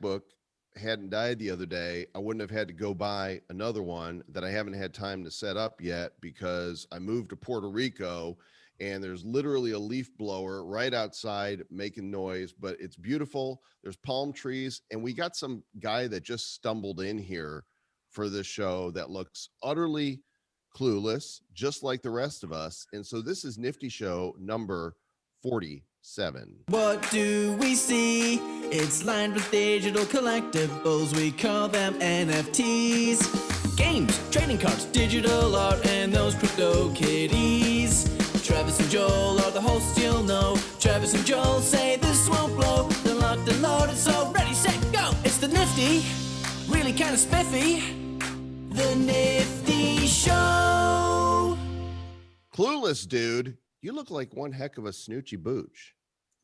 MacBook hadn't died the other day, I wouldn't have had to go buy another one that I haven't had time to set up yet because I moved to Puerto Rico and there's literally a leaf blower right outside making noise, but it's beautiful. There's palm trees, and we got some guy that just stumbled in here for this show that looks utterly clueless, just like the rest of us. And so this is Nifty Show number 47. What do we see? It's lined with digital collectibles. We call them NFTs. Games, trading cards, digital art, and those crypto kitties. Travis and Joel are the hosts, you'll know. Travis and Joel say this won't blow. They're locked and loaded, so ready, set, go. It's the Nifty, really kind of spiffy. The Nifty Show. Clueless, dude. You look like one heck of a snoochie booch.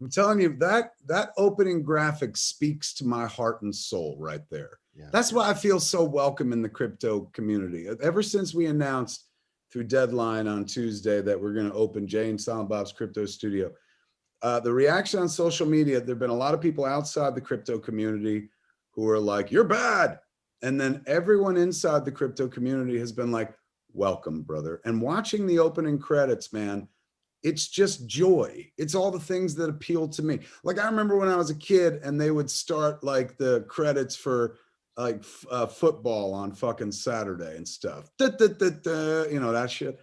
I'm telling you, that opening graphic speaks to my heart and soul right there. Yeah. That's why I feel so welcome in the crypto community. Ever since we announced through Deadline on Tuesday that we're going to open Jay and Silent Bob's Crypto Studio, the reaction on social media, there have been a lot of people outside the crypto community who are like, you're bad. And then everyone inside the crypto community has been like, welcome, brother. And watching the opening credits, man, it's just joy. It's all the things that appeal to me. Like I remember when I was a kid and they would start like the credits for like football on fucking Saturday and stuff. You know, that shit.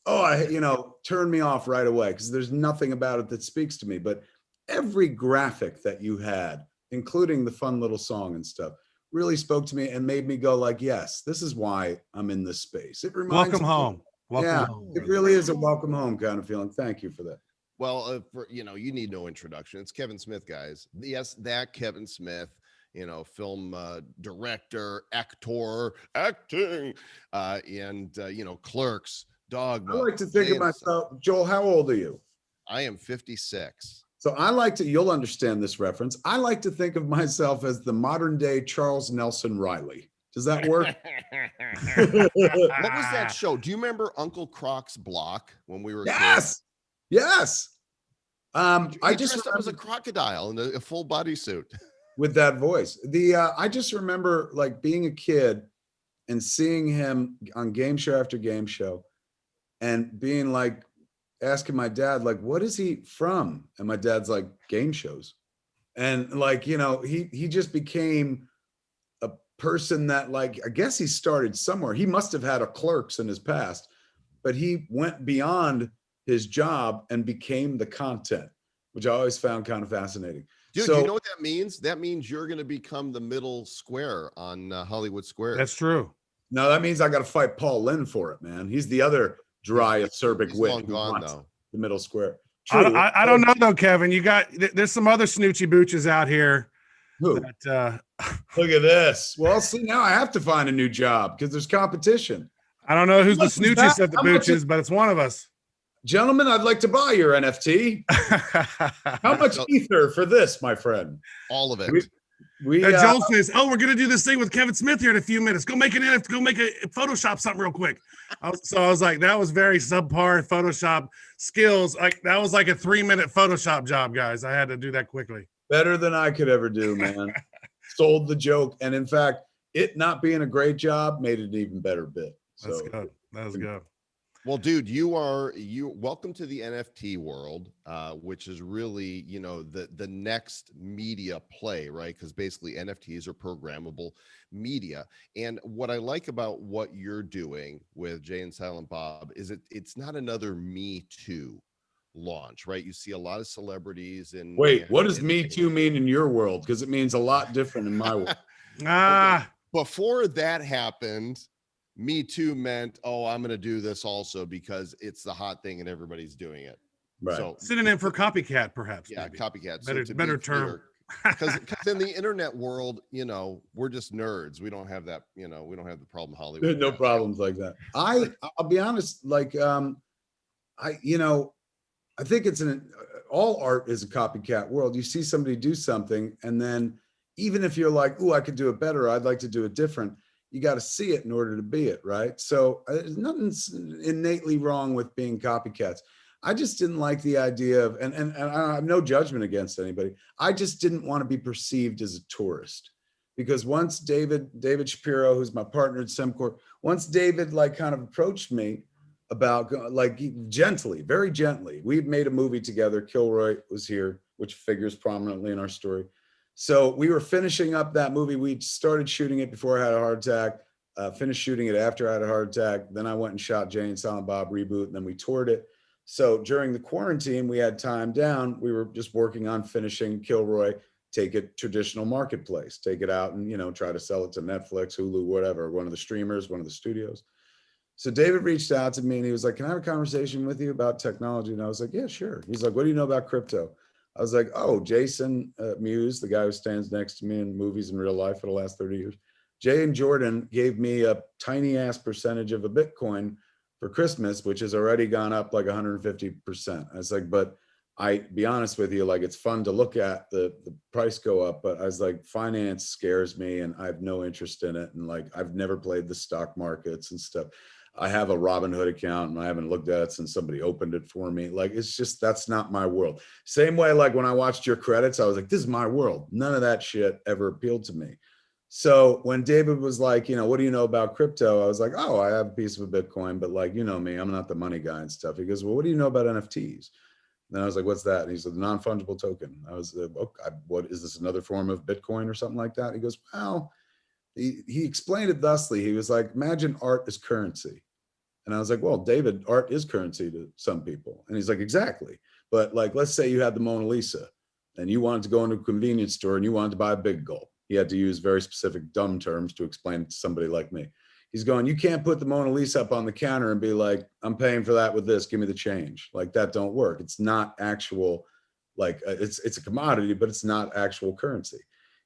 Oh, turned me off right away because there's nothing about it that speaks to me. But every graphic that you had, including the fun little song and stuff, really spoke to me and made me go like, yes, this is why I'm in this space. It reminds welcome me, home. Welcome home. It really is a welcome home kind of feeling. Thank you for that. Well, you need no introduction. It's Kevin Smith, guys. Yes, that Kevin Smith, film director, actor, acting, and Clerks, Dogma. I like to think of myself, Joel, how old are you? I am 56. So you'll understand this reference. I like to think of myself as the modern day Charles Nelson Riley. Does that work? What was that show? Do you remember Uncle Croc's Block when we were kids? Yes. I just dressed up as a crocodile in a full bodysuit with that voice. I just remember like being a kid and seeing him on game show after game show and being like, asking my dad, like, what is he from? And my dad's like, game shows. And like, he just became a person that like, I guess he started somewhere. He must have had a Clerks in his past, but he went beyond his job and became the content, which I always found kind of fascinating. Dude, you know what that means? That means you're going to become the middle square on Hollywood Square. That's true. No, that means I got to fight Paul Lynn for it, man. He's the other dry, acerbic wit. Long gone, though. The middle square. True. I don't know though, Kevin. There's some other snoochie booches out here. Who? That, look at this. Well, see, now I have to find a new job because there's competition. I don't know who's the snoochiest of the booches, but it's one of us. Gentlemen, I'd like to buy your NFT. How much ether for this, my friend? All of it. Joel says, "Oh, we're gonna do this thing with Kevin Smith here in a few minutes. Go make a Photoshop something real quick." So I was like, that was very subpar Photoshop skills. Like that was like a 3-minute Photoshop job, guys. I had to do that quickly. Better than I could ever do, man. Sold the joke, and in fact, it not being a great job made it an even better bit. So that's good. That was good. Well, dude, you welcome to the NFT world, which is really, the next media play, right? Because basically NFTs are programmable media. And what I like about what you're doing with Jay and Silent Bob is it's not another Me Too launch, right? You see a lot of celebrities and what does Me Too mean in your world? Because it means a lot different in my world. Okay. Before that happened, Me Too meant, I'm going to do this also because it's the hot thing and everybody's doing it. Right. So synonym for copycat, perhaps. Yeah, maybe. copycat. Better term. Because in the internet world, we're just nerds. We don't have that. We don't have the problem Hollywood. There's no problems like that. I'll be honest. Like, I think it's all art is a copycat world. You see somebody do something, and then even if you're like, I could do it better, I'd like to do it different. You got to see it in order to be it, right? So there's nothing innately wrong with being copycats. I just didn't like the idea of, and I have no judgment against anybody. I just didn't want to be perceived as a tourist. because once David Shapiro, who's my partner at Semcor, once David like kind of approached me about like gently, very gently, we made a movie together. Kilroy was here, which figures prominently in our story. So we were finishing up that movie. We started shooting it before I had a heart attack, finished shooting it after I had a heart attack. Then I went and shot Jay and Silent Bob reboot, and then we toured it. So during the quarantine, we had time down. We were just working on finishing Kilroy, take it traditional marketplace, take it out and, you know, try to sell it to Netflix, Hulu, whatever, one of the streamers, one of the studios. So David reached out to me and he was like, can I have a conversation with you about technology? And I was like, yeah, sure. He's like, what do you know about crypto? I was like, oh, Jason Mewes, the guy who stands next to me in movies in real life for the last 30 years. Jay and Jordan gave me a tiny ass percentage of a Bitcoin for Christmas, which has already gone up like 150%. I was like, but I be honest with you, like it's fun to look at the price go up, but I was like, finance scares me and I have no interest in it. And like, I've never played the stock markets and stuff. I have a Robinhood account and I haven't looked at it since somebody opened it for me. Like, it's just, that's not my world. Same way, like when I watched your credits, I was like, this is my world. None of that shit ever appealed to me. So when David was like, you know, what do you know about crypto? I was like, oh, I have a piece of a Bitcoin, but like, you know me, I'm not the money guy and stuff. He goes, well, what do you know about NFTs? And I was like, what's that? And he said, the non-fungible token. I was, okay, what is this, another form of Bitcoin or something like that? He goes, well, he explained it thusly. He was like, imagine art is currency. And I was like, well, David, art is currency to some people. And he's like, exactly. But like, let's say you had the Mona Lisa and you wanted to go into a convenience store and you wanted to buy a big gulp. He had to use very specific dumb terms to explain it to somebody like me. He's going, you can't put the Mona Lisa up on the counter and be like, I'm paying for that with this, give me the change. Like that don't work. It's not actual, like it's a commodity, but it's not actual currency.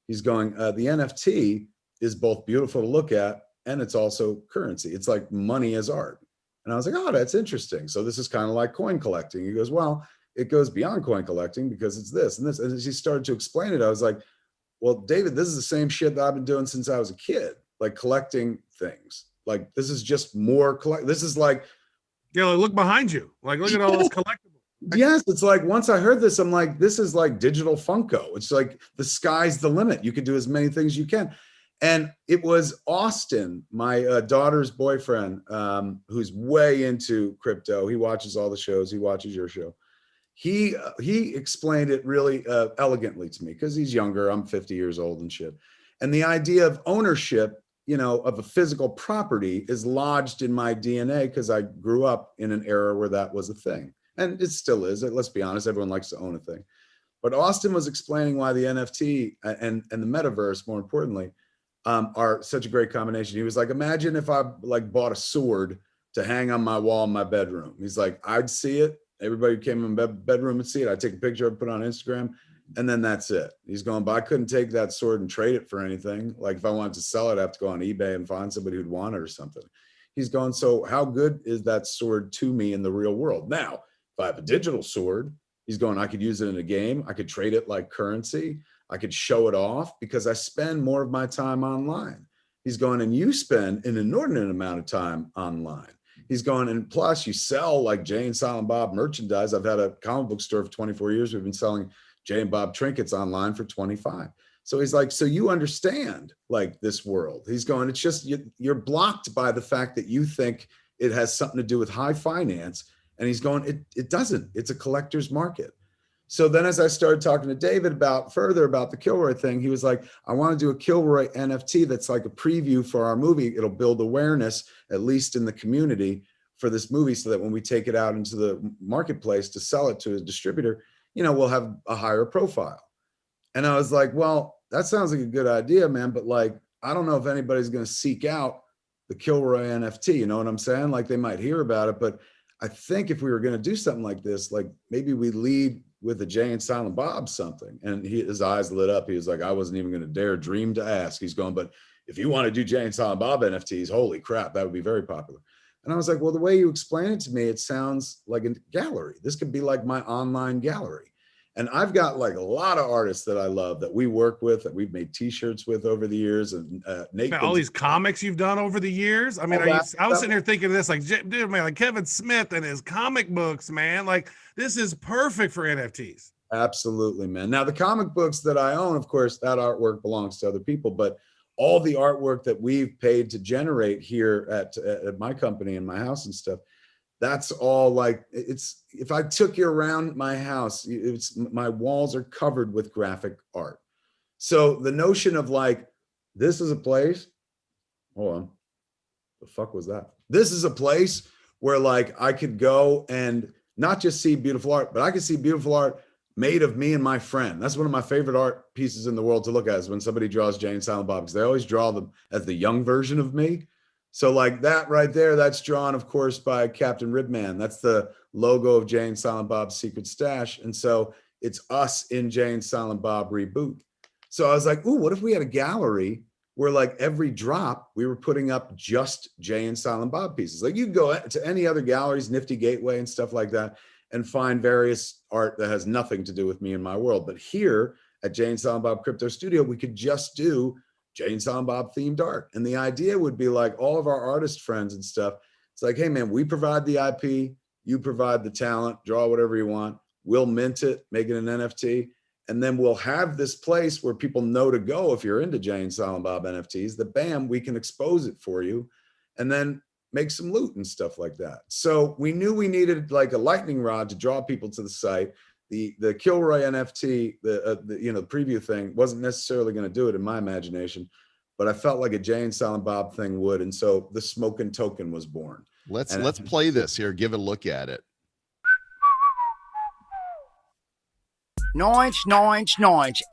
He's going, the NFT is both beautiful to look at and it's also currency. It's like money as art. And I was like, oh, that's interesting. So this is kind of like coin collecting. He goes, well, it goes beyond coin collecting because it's this and this. And as he started to explain it, I was like, well, David, this is the same shit that I've been doing since I was a kid, like collecting things. Like this is just more this is like, yeah, like, look behind you. Like, look at all those collectibles. Yes, it's like once I heard this, I'm like, this is like digital Funko. It's like the sky's the limit. You can do as many things you can. And it was Austin, my daughter's boyfriend, who's way into crypto. He watches all the shows. He watches your show. He explained it really elegantly to me because he's younger. I'm 50 years old and shit. And the idea of ownership, you know, of a physical property is lodged in my DNA because I grew up in an era where that was a thing. And it still is. Let's be honest, everyone likes to own a thing. But Austin was explaining why the NFT and the metaverse, more importantly, are such a great combination. He was like, imagine if I like bought a sword to hang on my wall in my bedroom. He's like, I'd see it. Everybody who came in my bedroom would see it. I'd take a picture of it, put it on Instagram, and then that's it. He's going, but I couldn't take that sword and trade it for anything. Like if I wanted to sell it, I have to go on eBay and find somebody who'd want it or something. He's going, so how good is that sword to me in the real world? Now, if I have a digital sword, he's going, I could use it in a game. I could trade it like currency. I could show it off because I spend more of my time online. He's going, and you spend an inordinate amount of time online. He's going, and plus you sell like Jay and Silent Bob merchandise. I've had a comic book store for 24 years. We've been selling Jay and Bob trinkets online for 25. So he's like, so you understand like this world. He's going, it's just, you're blocked by the fact that you think it has something to do with high finance. And he's going, it doesn't, it's a collector's market. So then as I started talking to David further about the Kilroy thing, he was like, I want to do a Kilroy NFT that's like a preview for our movie. It'll build awareness, at least in the community, for this movie so that when we take it out into the marketplace to sell it to a distributor, you know, we'll have a higher profile. And I was like, well, that sounds like a good idea, man. But like, I don't know if anybody's going to seek out the Kilroy NFT, you know what I'm saying? Like they might hear about it, but I think if we were going to do something like this, like maybe we lead with a Jay and Silent Bob something. And his eyes lit up. He was like, I wasn't even going to dare dream to ask. He's going, but if you want to do Jay and Silent Bob NFTs, holy crap, that would be very popular. And I was like, well, the way you explain it to me, it sounds like a gallery. This could be like my online gallery. And I've got like a lot of artists that I love that we work with, that we've made t-shirts with over the years. And all these comics you've done over the years. I mean, I was sitting here thinking of this, like, dude, man, like Kevin Smith and his comic books, man, like this is perfect for NFTs. Absolutely, man. Now the comic books that I own, of course, that artwork belongs to other people, but all the artwork that we've paid to generate here at my company and my house and stuff, that's all like, it's, if I took you around my house, it's, my walls are covered with graphic art. So the notion of like, this is a place, hold on, the fuck was that? This is a place where like I could go and not just see beautiful art, but I could see beautiful art made of me and my friend. That's one of my favorite art pieces in the world to look at, is when somebody draws Jay and Silent Bob, because they always draw them as the young version of me. So like that right there, that's drawn, of course, by Captain Ribman. That's the logo of Jay and Silent Bob's Secret Stash. And so it's us in Jay and Silent Bob Reboot. So I was like, ooh, what if we had a gallery where like every drop we were putting up just Jay and Silent Bob pieces? Like you go to any other galleries, Nifty Gateway and stuff like that, and find various art that has nothing to do with me and my world. But here at Jay and Silent Bob Crypto Studio, we could just do Jay and Silent Bob themed art. And the idea would be like all of our artist friends and stuff. It's like, hey man, we provide the IP, you provide the talent, draw whatever you want. We'll mint it, make it an NFT. And then we'll have this place where people know to go if you're into Jay and Silent Bob NFTs, that bam, we can expose it for you and then make some loot and stuff like that. So we knew we needed like a lightning rod to draw people to the site. The Kilroy NFT, the preview thing wasn't necessarily going to do it in my imagination, but I felt like a Jay and Silent Bob thing would. And so the Smokin token was born. Let's play this here. Give a look at it. Noinch,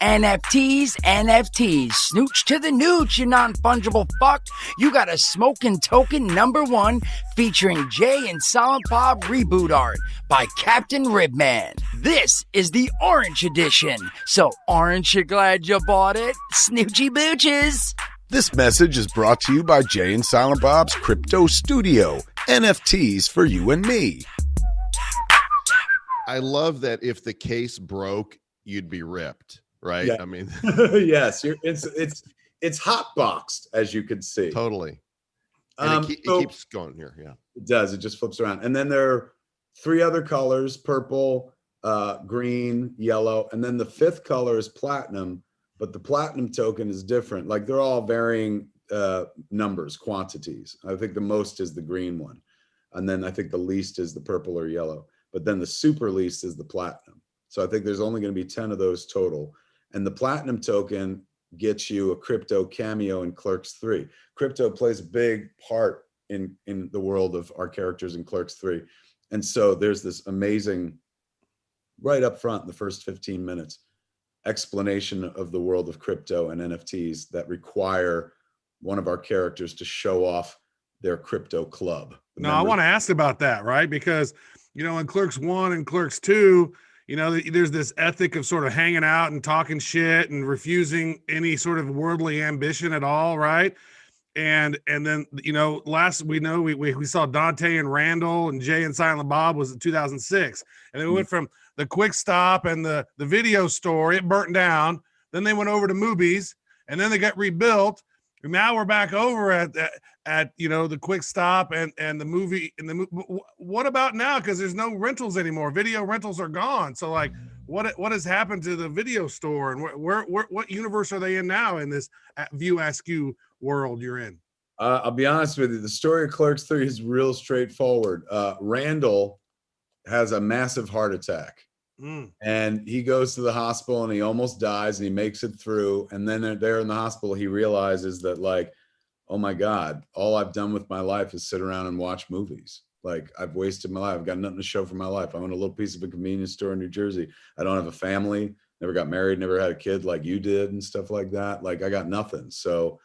NFTs, snooch to the nooch, you non-fungible fuck. You got a Smokin token #1 featuring Jay and Silent Bob Reboot art by Captain Ribman. This is the orange edition, so aren't you glad you bought it? Snoochy booches. This message is brought to you by Jay and Silent Bob's Crypto Studio, NFTs for you and me. I love that if the case broke, you'd be ripped, right? Yeah. I mean, yes, it's hot boxed, as you could see. Totally. And it keeps going here. Yeah, it does. It just flips around. And then there are 3 other colors: purple, green, yellow. And then the 5th color is platinum, but the platinum token is different. Like they're all varying numbers, quantities. I think the most is the green one. And then I think the least is the purple or yellow. But then the super least is the platinum. So I think there's only going to be 10 of those total. And the platinum token gets you a crypto cameo in Clerks 3. Crypto plays a big part in the world of our characters in Clerks 3. And so there's this amazing, right up front in the first 15 minutes, explanation of the world of crypto and NFTs that require one of our characters to show off their crypto club. I want to ask about that, right? Because in Clerks 1 and Clerks 2, there's this ethic of sort of hanging out and talking shit and refusing any sort of worldly ambition at all, right? And then, last we saw Dante and Randall and Jay and Silent Bob was in 2006. And then we went from the Quick Stop and the video store, it burnt down. Then they went over to movies and then they got rebuilt. And now we're back over at the Quick Stop and the movie. What about now? Because there's no rentals anymore. Video rentals are gone. So like, what has happened to the video store, and what universe are they in now in this View Askew world you're in? I'll be honest with you. The story of Clerks 3 is real straightforward. Randall has a massive heart attack. And he goes to the hospital and he almost dies and he makes it through. And then there in the hospital, he realizes that like, oh my God, all I've done with my life is sit around and watch movies. Like I've wasted my life. I've got nothing to show for my life. I own a little piece of a convenience store in New Jersey. I don't have a family, never got married, never had a kid like you did and stuff like that. Like I got nothing. So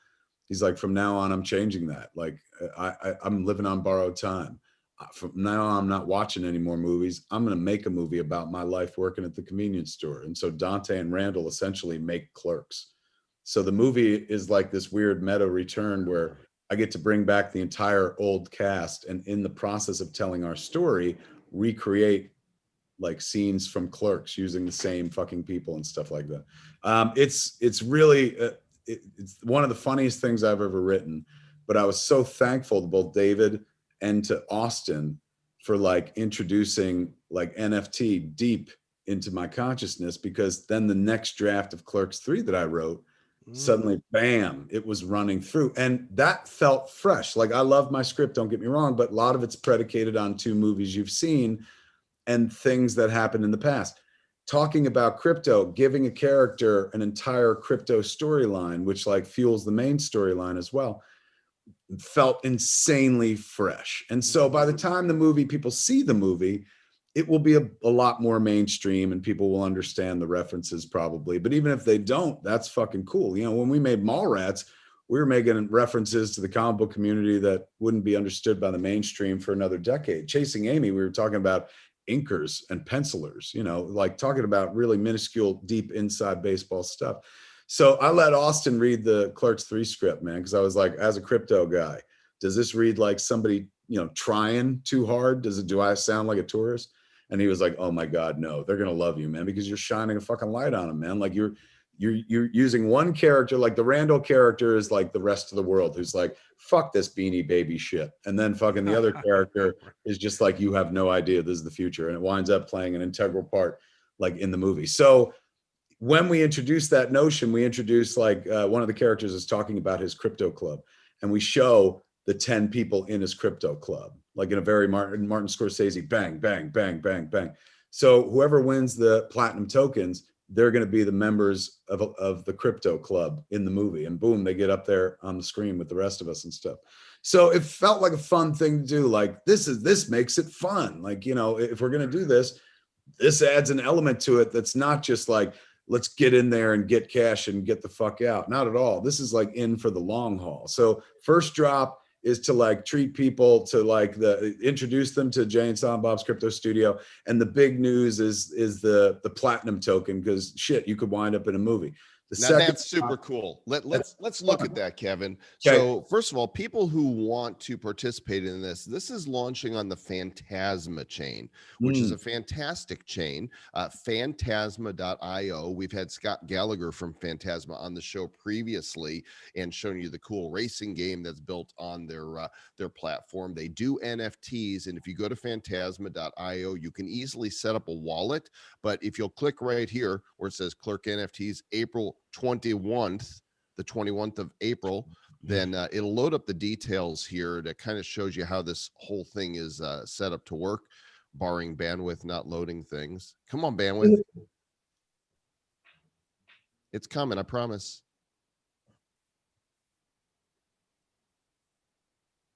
he's like, from now on, I'm changing that. Like I'm living on borrowed time. From now on, I'm not watching any more movies. I'm going to make a movie about my life working at the convenience store. And so Dante and Randall essentially make Clerks. So the movie is like this weird meta return where I get to bring back the entire old cast and in the process of telling our story, recreate like scenes from Clerks using the same fucking people and stuff like that. It's really, it's one of the funniest things I've ever written, but I was so thankful to both David and to Austin for like introducing like NFT deep into my consciousness, because then the next draft of Clerks 3 that I wrote, suddenly, bam, it was running through. And that felt fresh. Like, I love my script, don't get me wrong, but a lot of it's predicated on 2 movies you've seen and things that happened in the past. Talking about crypto, giving a character an entire crypto storyline, which like fuels the main storyline as well, felt insanely fresh. And so by the time the movie, people see the movie, it will be a lot more mainstream and people will understand the references probably. But even if they don't, that's fucking cool. You know, when we made Mallrats, we were making references to the comic book community that wouldn't be understood by the mainstream for another decade. Chasing Amy, we were talking about inkers and pencilers, you know, like talking about really minuscule, deep inside baseball stuff. So I let Austin read the Clerks 3 script, man, because I was like, as a crypto guy, does this read like somebody, you know, trying too hard? Do I sound like a tourist? And he was like, oh my God, no, they're going to love you, man, because you're shining a fucking light on them, man. Like you're using one character, like the Randall character is like the rest of the world, who's like, fuck this Beanie Baby shit. And then fucking the other character is just like, you have no idea this is the future. And it winds up playing an integral part like in the movie. So when we introduce that notion, we introduce like one of the characters is talking about his crypto club, and we show the 10 people in his crypto club, like in a very Martin Scorsese, bang, bang, bang, bang, bang. So whoever wins the platinum tokens, they're going to be the members of the crypto club in the movie. And boom, they get up there on the screen with the rest of us and stuff. So it felt like a fun thing to do. Like this makes it fun. Like, you know, if we're going to do this, this adds an element to it that's not just like, let's get in there and get cash and get the fuck out. Not at all. This is like in for the long haul. So first drop is to like treat people to like introduce them to Jay and Silent Bob's Crypto Studio. And the big news is the platinum token, because shit, you could wind up in a movie. That's super cool. Let's look at that, Kevin. Okay. So first of all, people who want to participate in this is launching on the Phantasma chain, which is a fantastic chain. Phantasma.io. We've had Scott Gallagher from Phantasma on the show previously and shown you the cool racing game that's built on their platform. They do NFTs, and if you go to Phantasma.io, you can easily set up a wallet. But if you'll click right here where it says Clerk NFTs, April 21st, the 21st of April, then it'll load up the details here that kind of shows you how this whole thing is set up to work, barring bandwidth not loading things. Come on, bandwidth. It's coming, I promise.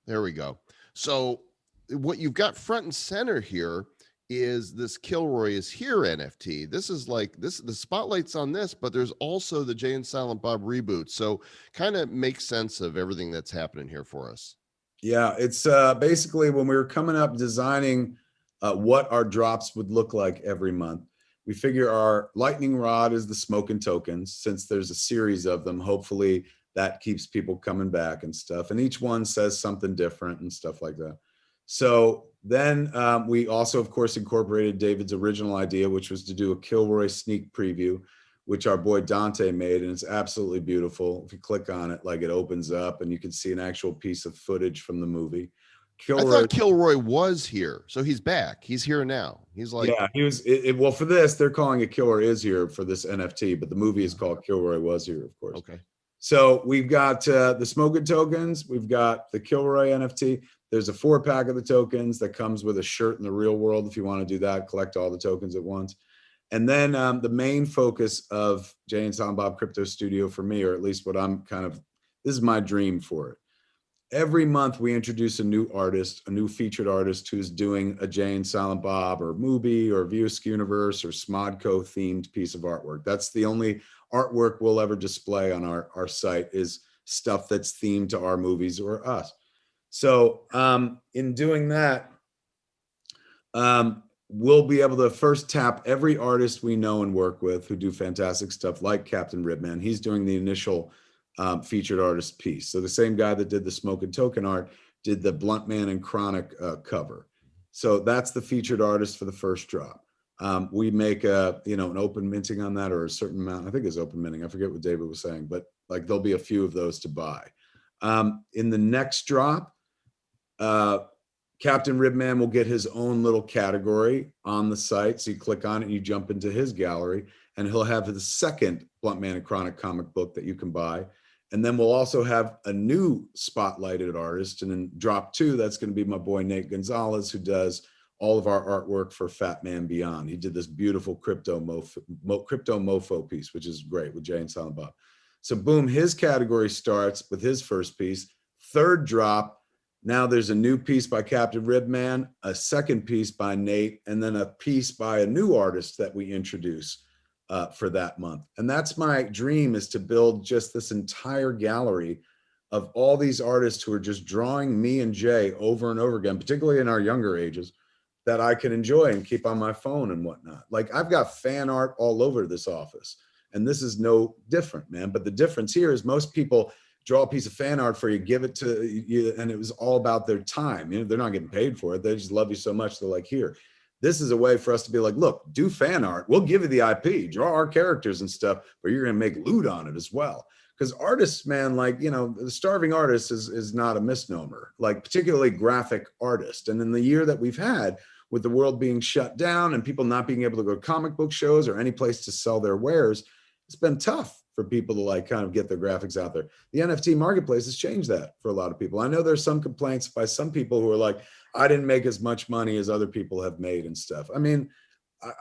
There we go. So what you've got front and center here is this Kilroy is Here NFT. This is like the spotlight's on this, but there's also the Jay and Silent Bob reboot. So kind of makes sense of everything that's happening here for us. Yeah, it's basically when we were coming up designing what our drops would look like every month, we figure our lightning rod is the Smokin tokens, since there's a series of them. Hopefully that keeps people coming back and stuff. And each one says something different and stuff like that. So then we also, of course, incorporated David's original idea, which was to do a Kilroy sneak preview, which our boy Dante made. And it's absolutely beautiful. If you click on it, like it opens up and you can see an actual piece of footage from the movie. I thought Kilroy was here. So he's back. He's here now. He's like, yeah, he was. Well, for this, they're calling it Kilroy is Here for this NFT, but the movie is called Kilroy Was Here, of course. Okay. So we've got the Smokin tokens. We've got the Kilroy NFT. There's a 4-pack of the tokens that comes with a shirt in the real world. If you want to do that, collect all the tokens at once. And then the main focus of Jay and Silent Bob Crypto Studio for me, or at least what I'm this is my dream for it. Every month we introduce a new artist, a new featured artist who's doing a Jay and Silent Bob or Mubi or View Askew Universe or Smodco themed piece of artwork. That's the only artwork we'll ever display on our site, is stuff that's themed to our movies or us. So in doing that, we'll be able to first tap every artist we know and work with who do fantastic stuff, like Captain Ribman. He's doing the initial featured artist piece. So the same guy that did the Smokin token art did the Blunt Man and Chronic cover. So that's the featured artist for the first drop. We make an open minting on that, or a certain amount. I think it's open minting. I forget what David was saying, but like there'll be a few of those to buy. In the next drop, Captain Ribman will get his own little category on the site. So you click on it and you jump into his gallery, and he'll have the second Blunt Man and Chronic comic book that you can buy. And then we'll also have a new spotlighted artist. And then drop 2, that's going to be my boy Nate Gonzalez, who does all of our artwork for Fat Man Beyond. He did this beautiful crypto mofo piece, which is great, with Jay and Silent Bob. So boom, his category starts with his first piece. Third drop, now there's a new piece by Captain Ribman, a second piece by Nate, and then a piece by a new artist that we introduce for that month. And that's my dream, is to build just this entire gallery of all these artists who are just drawing me and Jay over and over again, particularly in our younger ages, that I can enjoy and keep on my phone and whatnot. Like, I've got fan art all over this office, and this is no different, man. But the difference here is most people draw a piece of fan art for you, give it to you, and it was all about their time. You know, they're not getting paid for it. They just love you so much. They're like, here, this is a way for us to be like, look, do fan art. We'll give you the IP, draw our characters and stuff, but you're going to make loot on it as well. Because artists, man, like, you know, the starving artist is not a misnomer, like particularly graphic artist. And in the year that we've had, with the world being shut down and people not being able to go to comic book shows or any place to sell their wares, it's been tough for people to like kind of get their graphics out there. The NFT marketplace has changed that for a lot of people. I know there's some complaints by some people who are like, I didn't make as much money as other people have made and stuff. I mean,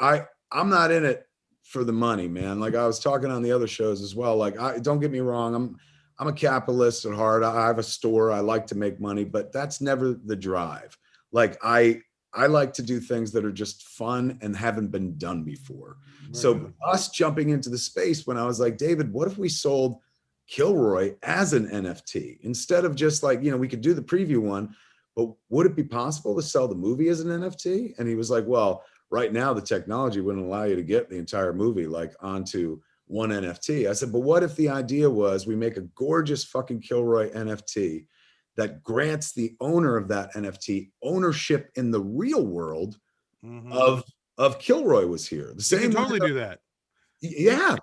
I'm not in it for the money, man. Like I was talking on the other shows as well. Like, don't get me wrong. I'm a capitalist at heart. I have a store. I like to make money, but that's never the drive. Like I like to do things that are just fun and haven't been done before. Right. So us jumping into the space, when I was like, David, what if we sold Kilroy as an NFT instead of just like, you know, we could do the preview one, but would it be possible to sell the movie as an NFT? And he was like, well, right now the technology wouldn't allow you to get the entire movie like onto one NFT. I said, but what if the idea was we make a gorgeous fucking Kilroy NFT that grants the owner of that NFT ownership in the real world of Kilroy was here. The same. You can totally do that. Yeah.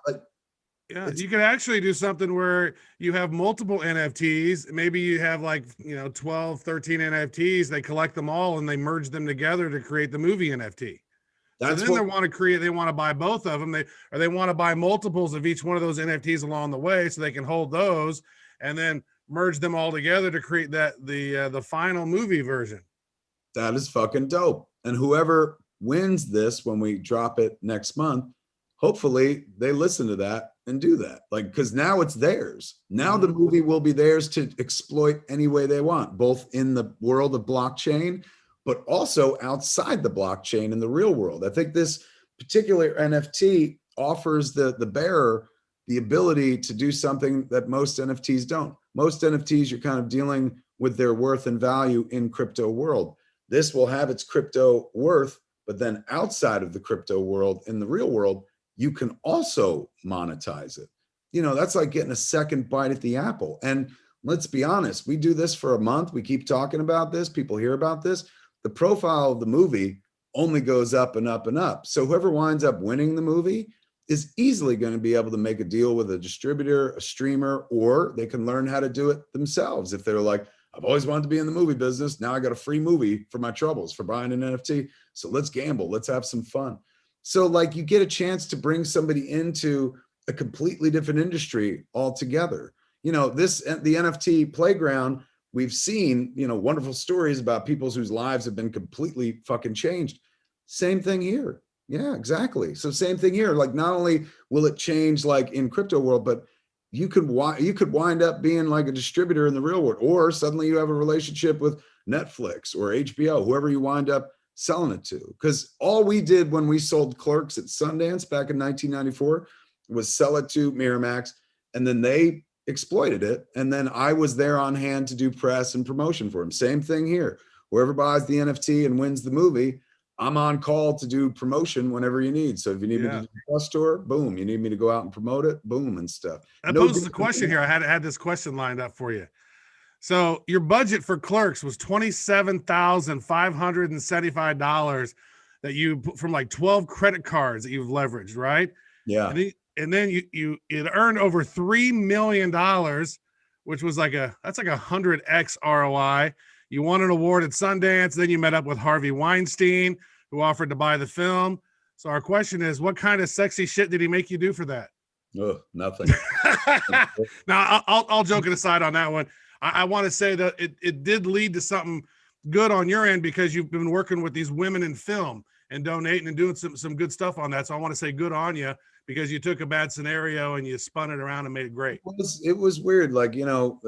Yeah, you could actually do something where you have multiple NFTs. Maybe you have like, 12, 13 NFTs. They collect them all and they merge them together to create the movie NFT. That's so then they want to buy both of them. They want to buy multiples of each one of those NFTs along the way so they can hold those and then merge them all together to create the final movie version. That is fucking dope. And whoever wins this when we drop it next month, hopefully they listen to that and do that. Like, because now it's theirs. Now the movie will be theirs to exploit any way they want, both in the world of blockchain, but also outside the blockchain in the real world. I think this particular NFT offers the bearer the ability to do something that most NFTs don't. Most NFTs, you're kind of dealing with their worth and value in crypto world. This will have its crypto worth, but then outside of the crypto world, in the real world, you can also monetize it. You know, that's like getting a second bite at the apple. And let's be honest, we do this for a month. We keep talking about this. People hear about this. The profile of the movie only goes up and up and up. So whoever winds up winning the movie is easily going to be able to make a deal with a distributor, a streamer, or they can learn how to do it themselves. If they're like, I've always wanted to be in the movie business. Now I got a free movie for my troubles for buying an NFT. So let's gamble. Let's have some fun. So like you get a chance to bring somebody into a completely different industry altogether. You know, the NFT playground, we've seen, wonderful stories about people whose lives have been completely fucking changed. Same thing here. Yeah, exactly. So same thing here. Like not only will it change like in crypto world, but you could wind up being like a distributor in the real world, or suddenly you have a relationship with Netflix or HBO, whoever you wind up selling it to. Because all we did when we sold Clerks at Sundance back in 1994 was sell it to Miramax, and then they exploited it. And then I was there on hand to do press and promotion for them. Same thing here. Whoever buys the NFT and wins the movie, I'm on call to do promotion whenever you need. So if you need me to do a press tour, boom. You need me to go out and promote it, boom, and stuff. That poses the question here. I had this question lined up for you. So your budget for Clerks was $27,575 that you from like 12 credit cards that you've leveraged, right? Yeah. And then it earned over $3 million, which was that's like 100x ROI. You won an award at Sundance. Then you met up with Harvey Weinstein, who offered to buy the film. So our question is, what kind of sexy shit did he make you do for that? Oh, nothing. Now, I'll joking aside on that one. I want to say that it did lead to something good on your end, because you've been working with these women in film and donating and doing some good stuff on that. So I want to say good on you, because you took a bad scenario and you spun it around and made it great. It was weird. Like, you know,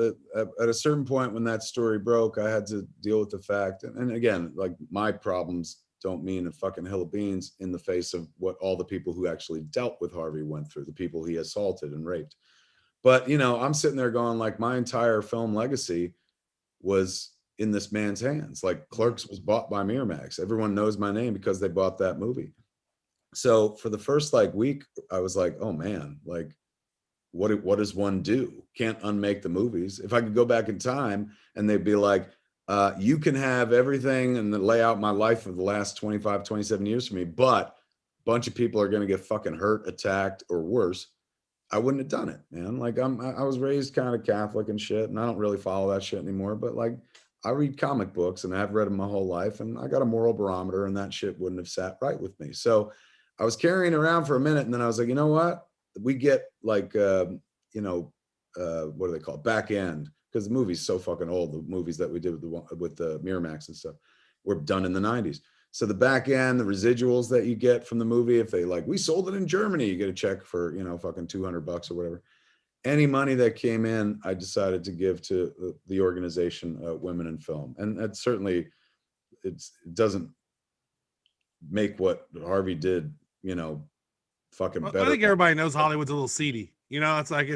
at a certain point when that story broke, I had to deal with the fact. And again, like, my problems don't mean a fucking hill of beans in the face of what all the people who actually dealt with Harvey went through, the people he assaulted and raped. But, you know, I'm sitting there going, like, my entire film legacy was in this man's hands. Like, Clerks was bought by Miramax. Everyone knows my name because they bought that movie. So for the first like week, I was like, oh man, like, what does one do? Can't unmake the movies. If I could go back in time and they'd be like, you can have everything and then lay out my life of the last 25, 27 years for me, but a bunch of people are going to get fucking hurt, attacked, or worse, I wouldn't have done it, man. Like, I was raised kind of Catholic and shit, and I don't really follow that shit anymore, but like, I read comic books and I've read them my whole life, and I got a moral barometer, and that shit wouldn't have sat right with me. So I was carrying around for a minute, and then I was like, you know what? We get like, what do they call it? Back end. Because the movie's so fucking old. The movies that we did with the Miramax and stuff were done in the 90s. So the back end, the residuals that you get from the movie, if they like, we sold it in Germany, you get a check for, you know, fucking $200 or whatever. Any money that came in, I decided to give to the organization, Women in Film. And that certainly, it doesn't make what Harvey did, you know, fucking better. I think everybody knows Hollywood's a little seedy. You know, it's like,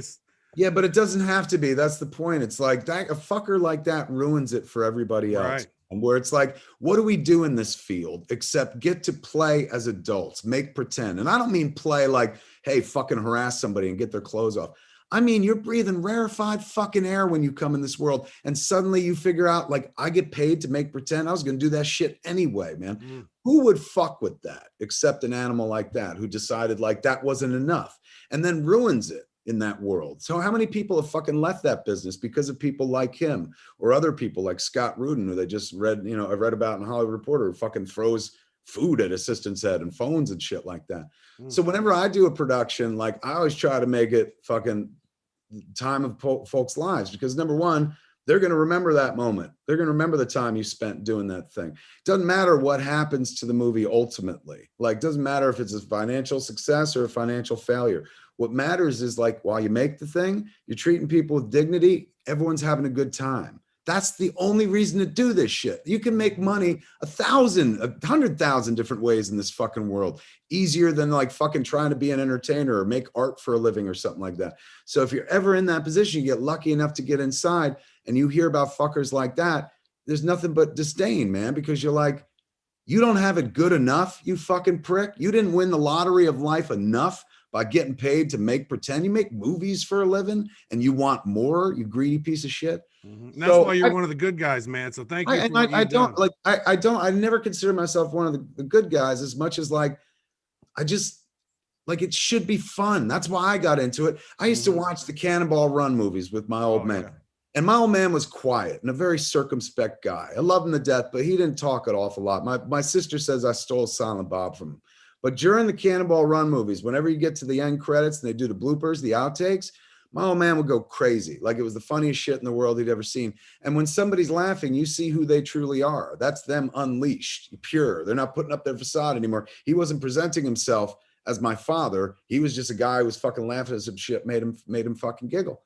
yeah, but it doesn't have to be. That's the point. It's like that, a fucker like that ruins it for everybody else. Right. And where it's like, what do we do in this field except get to play as adults, make pretend? And I don't mean play like, hey, fucking harass somebody and get their clothes off. I mean, you're breathing rarefied fucking air when you come in this world, and suddenly you figure out, like, I get paid to make pretend. I was going to do that shit anyway, man. Who would fuck with that except an animal like that, who decided like that wasn't enough and then ruins it in that world? So how many people have fucking left that business because of people like him, or other people like Scott Rudin, who they just read, you know, I read about in Hollywood Reporter, who fucking throws food at assistants' head and phones and shit like that. So whenever I do a production, like, I always try to make it fucking time of folks' lives, because number one, they're going to remember that moment. They're going to remember the time you spent doing that thing. Doesn't matter what happens to the movie ultimately. Like, doesn't matter if it's a financial success or a financial failure. What matters is, like, while you make the thing, you're treating people with dignity, everyone's having a good time. That's the only reason to do this shit. You can make money 1,000, 100,000 different ways in this fucking world. Easier than like fucking trying to be an entertainer or make art for a living or something like that. So if you're ever in that position, you get lucky enough to get inside and you hear about fuckers like that, there's nothing but disdain, man, because you're like, you don't have it good enough, you fucking prick. You didn't win the lottery of life enough by getting paid to make pretend. You make movies for a living and you want more, you greedy piece of shit. And that's why you're one of the good guys, man. So thank you. I never consider myself one of the good guys, as much as like, I just like, it should be fun. That's why I got into it. I used to watch the Cannonball Run movies with my old man. Yeah. And my old man was quiet and a very circumspect guy. I love him to death, but he didn't talk an awful lot. My sister says I stole Silent Bob from him. But during the Cannonball Run movies, whenever you get to the end credits and they do the bloopers, the outtakes, my old man would go crazy. Like, it was the funniest shit in the world he'd ever seen. And when somebody's laughing, you see who they truly are. That's them unleashed, pure. They're not putting up their facade anymore. He wasn't presenting himself as my father. He was just a guy who was fucking laughing at some shit, made him fucking giggle.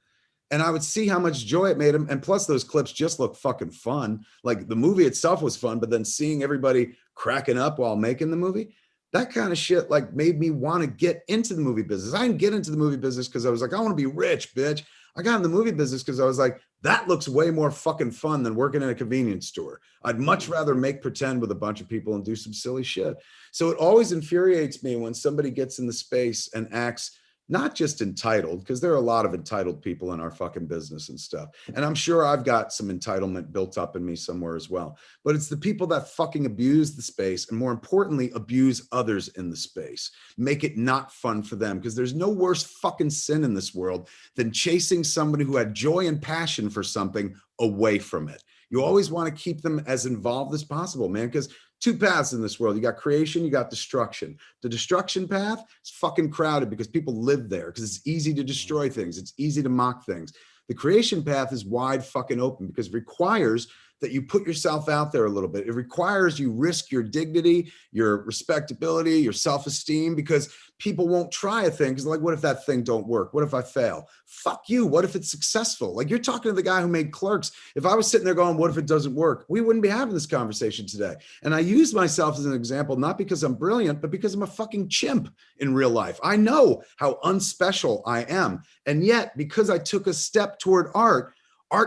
And I would see how much joy it made him. And plus, those clips just look fucking fun. Like, the movie itself was fun, but then seeing everybody cracking up while making the movie, that kind of shit like made me want to get into the movie business. I didn't get into the movie business because I was like, I want to be rich, bitch. I got in the movie business because I was like, that looks way more fucking fun than working in a convenience store. I'd much rather make pretend with a bunch of people and do some silly shit. So it always infuriates me when somebody gets in the space and acts not just entitled, because there are a lot of entitled people in our fucking business and stuff. And I'm sure I've got some entitlement built up in me somewhere as well. But it's the people that fucking abuse the space, and more importantly, abuse others in the space. Make it not fun for them, because there's no worse fucking sin in this world than chasing somebody who had joy and passion for something away from it. You always want to keep them as involved as possible, man, because two paths in this world. You got creation, you got destruction. The destruction path is fucking crowded because people live there because it's easy to destroy things. It's easy to mock things. The creation path is wide fucking open because it requires that you put yourself out there a little bit. It requires you risk your dignity, your respectability, your self-esteem, because people won't try a thing. Because like, what if that thing don't work? What if I fail? Fuck you. What if it's successful? Like, you're talking to the guy who made Clerks. If I was sitting there going, what if it doesn't work? We wouldn't be having this conversation today. And I use myself as an example, not because I'm brilliant, but because I'm a fucking chimp in real life. I know how unspecial I am. And yet, because I took a step toward art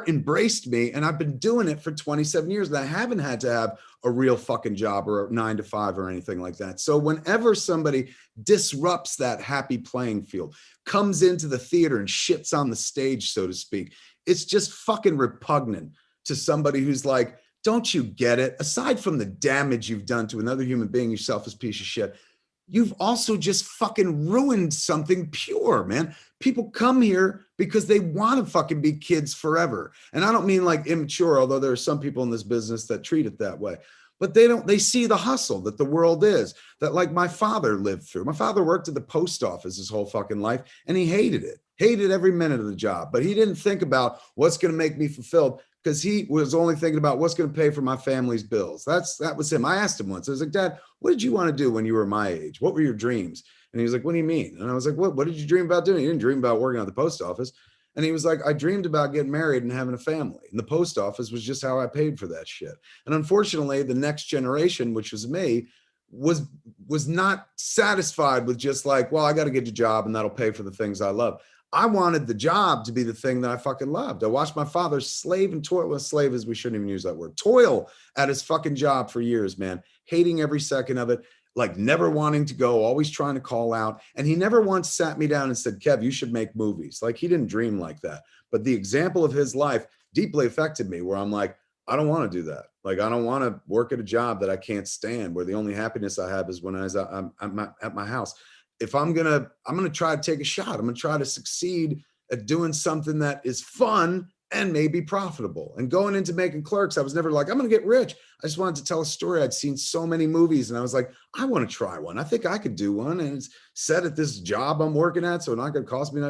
embraced me, and I've been doing it for 27 years, and I haven't had to have a real fucking job or a 9 to 5 or anything like that. So whenever somebody disrupts that happy playing field, comes into the theater and shits on the stage, so to speak, it's just fucking repugnant to somebody who's like, don't you get it? Aside from the damage you've done to another human being, you selfish piece of shit, you've also just fucking ruined something pure, man. People come here because they want to fucking be kids forever. And I don't mean like immature, although there are some people in this business that treat it that way. But they see the hustle that the world is, that like my father lived through. My father worked at the post office his whole fucking life, and he hated it, hated every minute of the job. But he didn't think about what's going to make me fulfilled, because he was only thinking about what's going to pay for my family's bills. That was him. I asked him once, I was like, Dad, what did you want to do when you were my age? What were your dreams? And he was like, what do you mean? And I was like, what did you dream about doing? You didn't dream about working at the post office. And he was like, I dreamed about getting married and having a family. And the post office was just how I paid for that shit. And unfortunately, the next generation, which was me, was not satisfied with just like, well, I got to get a job and that'll pay for the things I love. I wanted the job to be the thing that I fucking loved. I watched my father slave and toil. Well, slave is, we shouldn't even use that word. Toil at his fucking job for years, man. Hating every second of it. Like never wanting to go, always trying to call out. And he never once sat me down and said, Kev, you should make movies. Like he didn't dream like that. But the example of his life deeply affected me, where I'm like, I don't want to do that. Like, I don't want to work at a job that I can't stand, where the only happiness I have is when I'm at my house. If I'm going to try to take a shot. I'm going to try to succeed at doing something that is fun and maybe profitable. And going into making Clerks, I was never like, I'm going to get rich. I just wanted to tell a story. I'd seen so many movies and I was like, I want to try one. I think I could do one. And it's set at this job I'm working at, so it's not going to cost me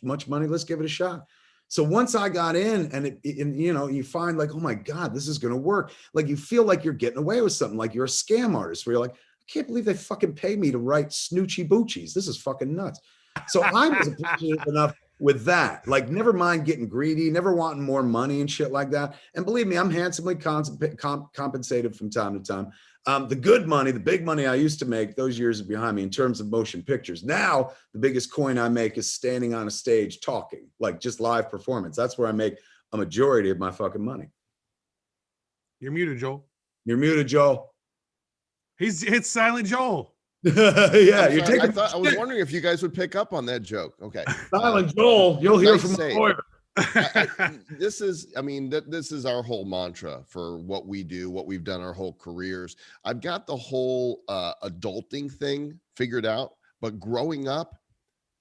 much money. Let's give it a shot. So once I got in, and you know, you find like, oh my God, this is going to work. Like you feel like you're getting away with something, like you're a scam artist where you're like, I can't believe they fucking pay me to write Snoochie Boochies. This is fucking nuts. So I was appreciative enough with that, like never mind getting greedy, never wanting more money and shit like that. And believe me, I'm handsomely compensated from time to time. The good money, the big money I used to make, those years are behind me in terms of motion pictures. Now, the biggest coin I make is standing on a stage talking, like just live performance. That's where I make a majority of my fucking money. You're muted, Joel. You're muted, Joel. It's Silent Joel. Yeah, you're taking. I was wondering if you guys would pick up on that joke. Okay, Silent Joel. You'll hear from the lawyer. This is our whole mantra for what we do, what we've done our whole careers. I've got the whole adulting thing figured out, but growing up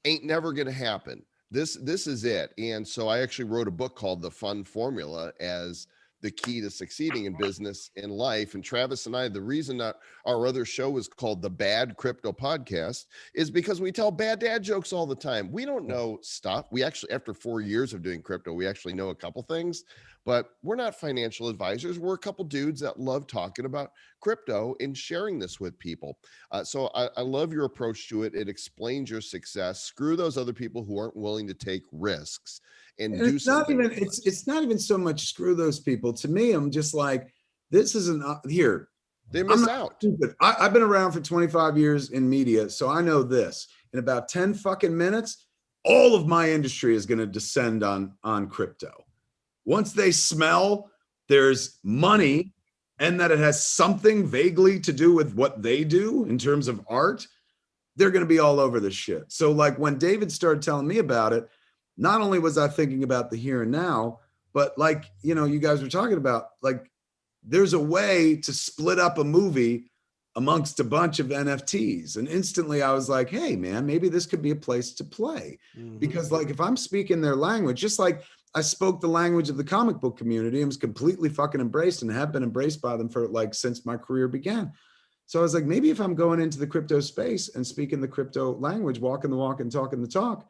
ain't never going to happen. This is it. And so I actually wrote a book called The Fun Formula as the key to succeeding in business and life. And Travis and I, the reason that our other show is called the Bad Crypto Podcast is because we tell bad dad jokes all the time. We don't know stuff. We actually, after 4 years of doing crypto, we actually know a couple things, but we're not financial advisors. We're a couple dudes that love talking about crypto and sharing this with people. So I love your approach to it. It explains your success. Screw those other people who aren't willing to take risks. And do it's not even it's not even so much screw those people. To me, I'm just like, this isn't here. They miss out. Stupid. I've been around for 25 years in media, so I know this. In about 10 fucking minutes, all of my industry is going to descend on crypto. Once they smell there's money and that it has something vaguely to do with what they do in terms of art, they're going to be all over this shit. So like when David started telling me about it, not only was I thinking about the here and now, but like, you know, you guys were talking about, like, there's a way to split up a movie amongst a bunch of NFTs. And instantly I was like, hey man, maybe this could be a place to play. Because like, if I'm speaking their language, just like I spoke the language of the comic book community and was completely fucking embraced and have been embraced by them for like since my career began. So I was like, maybe if I'm going into the crypto space and speaking the crypto language, walking the walk and talking the talk,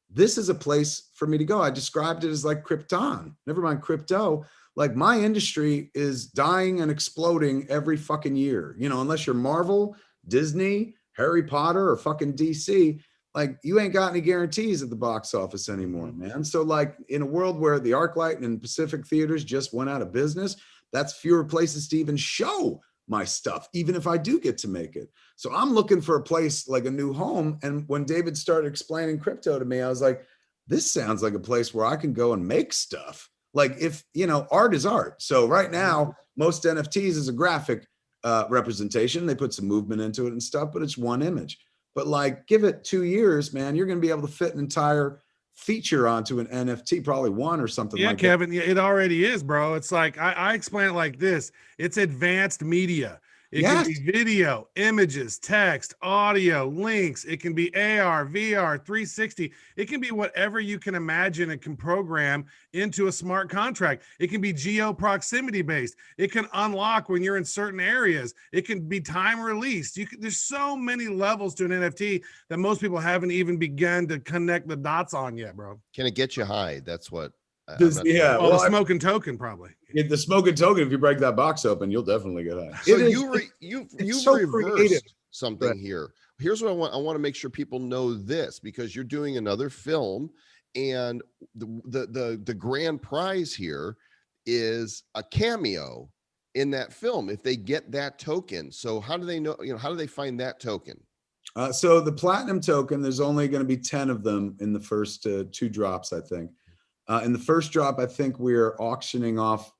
this is a place for me to go. I described it as like Krypton, never mind crypto. Like my industry is dying and exploding every fucking year, you know, unless you're Marvel, Disney, Harry Potter, or fucking DC, like you ain't got any guarantees at the box office anymore, man. So like in a world where the ArcLight and Pacific theaters just went out of business, that's fewer places to even show my stuff, even if I do get to make it. So I'm looking for a place like a new home. And when David started explaining crypto to me, I was like, this sounds like a place where I can go and make stuff. Like if, you know, art is art. So right now, most NFTs is a graphic representation. They put some movement into it and stuff, but it's one image. But like, give it 2 years, man, you're going to be able to fit an entire feature onto an NFT, probably one or something like that. Yeah, Kevin, it already is, bro. It's like, I explain it like this. It's advanced media. It can be video, images, text, audio, links. It can be AR, VR, 360. It can be whatever you can imagine and can program into a smart contract. It can be geo proximity based. It can unlock when you're in certain areas. It can be time released. There's so many levels to an NFT that most people haven't even begun to connect the dots on yet, bro. Can it get you high? That's what. Yeah, well, the Smokin token probably. The Smokin token, if you break that box open, you'll definitely get high. So you've so reversed creative. something here. Here's what I want. I want to make sure people know this, because you're doing another film, and the grand prize here is a cameo in that film if they get that token. So how do they know? You know, how do they find that token? So the platinum token, there's only going to be 10 of them in the first 2 drops, I think. In the first drop, I think we're auctioning off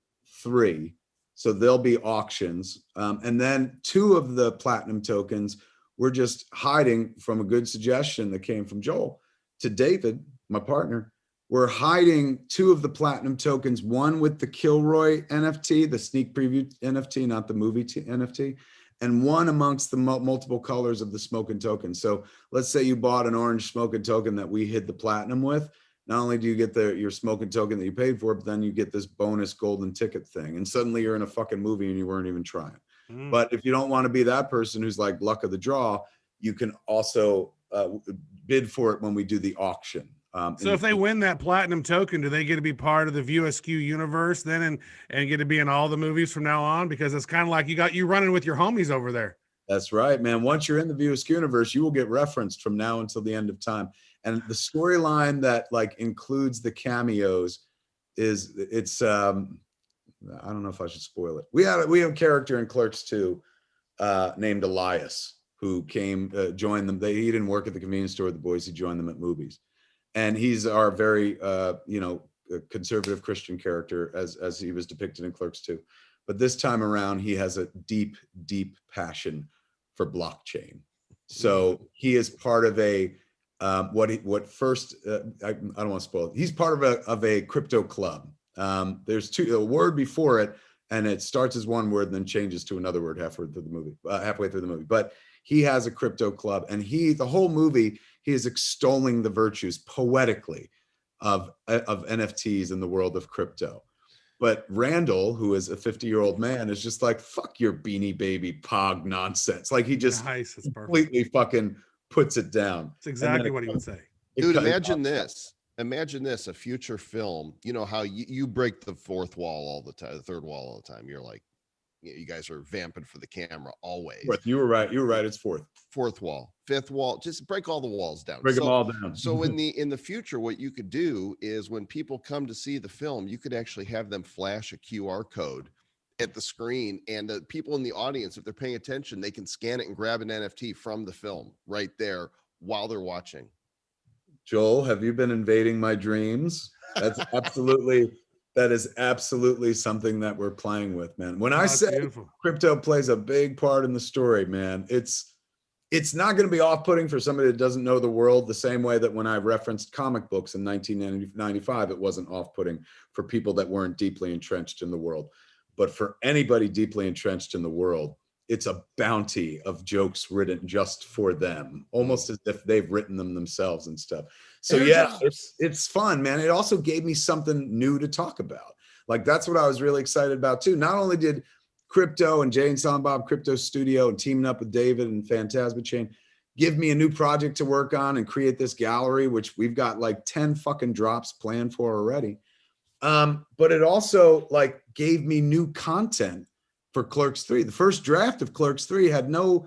3. So there'll be auctions. And then 2 of the platinum tokens, we're just hiding from a good suggestion that came from Joel to David, my partner. We're hiding 2 of the platinum tokens, one with the Kilroy NFT, the sneak preview NFT, not the movie NFT, and one amongst the multiple colors of the Smokin token. So let's say you bought an orange Smokin token that we hid the platinum with. Not only do you get your Smokin token that you paid for, but then you get this bonus golden ticket thing. And suddenly you're in a fucking movie and you weren't even trying. But if you don't want to be that person who's like luck of the draw, you can also bid for it when we do the auction. So if they win that platinum token, do they get to be part of the View Askew universe then and get to be in all the movies from now on? Because it's kind of like you running with your homies over there. That's right, man. Once you're in the View Askew universe, you will get referenced from now until the end of time. And the storyline that like includes the cameos it's I don't know if I should spoil it. We have a character in Clerks 2 named Elias who came joined them. He didn't work at the convenience store with the boys. He joined them at movies, and he's our very conservative Christian character as he was depicted in Clerks 2. But this time around, he has a deep passion for blockchain. So he is part of a I don't want to spoil it. He's part of a crypto club. There's a word before it, and it starts as one word and then changes to another word halfway through the movie. But he has a crypto club, and the whole movie, he is extolling the virtues poetically of NFTs in the world of crypto. But Randall, who is a 50-year-old man, is just like, fuck your Beanie Baby pog nonsense. Like he just completely fucking puts it down. That's exactly what he would say. Dude, imagine this, a future film. You know how you break the fourth wall all the time, the third wall all the time. You're like, you guys are vamping for the camera always. You were right. It's fourth wall, fifth wall. Just break all the walls down. Break them all down. So in the future, what you could do is when people come to see the film, you could actually have them flash a QR code at the screen, and the people in the audience, if they're paying attention, they can scan it and grab an NFT from the film right there while they're watching. Joel, have you been invading my dreams? That is absolutely something that we're playing with, man. When I say beautiful. Crypto plays a big part in the story, man, it's not going to be off-putting for somebody that doesn't know the world the same way that when I referenced comic books in 1995, it wasn't off-putting for people that weren't deeply entrenched in the world. But for anybody deeply entrenched in the world, it's a bounty of jokes written just for them, almost as if they've written them themselves and stuff. So yeah, it's fun, man. It also gave me something new to talk about. Like, that's what I was really excited about too. Not only did Crypto and Jay and Silent Bob Crypto Studio and teaming up with David and Phantasma Chain give me a new project to work on and create this gallery, which we've got like 10 fucking drops planned for already. But it also like gave me new content for Clerks 3. The first draft of Clerks 3 had no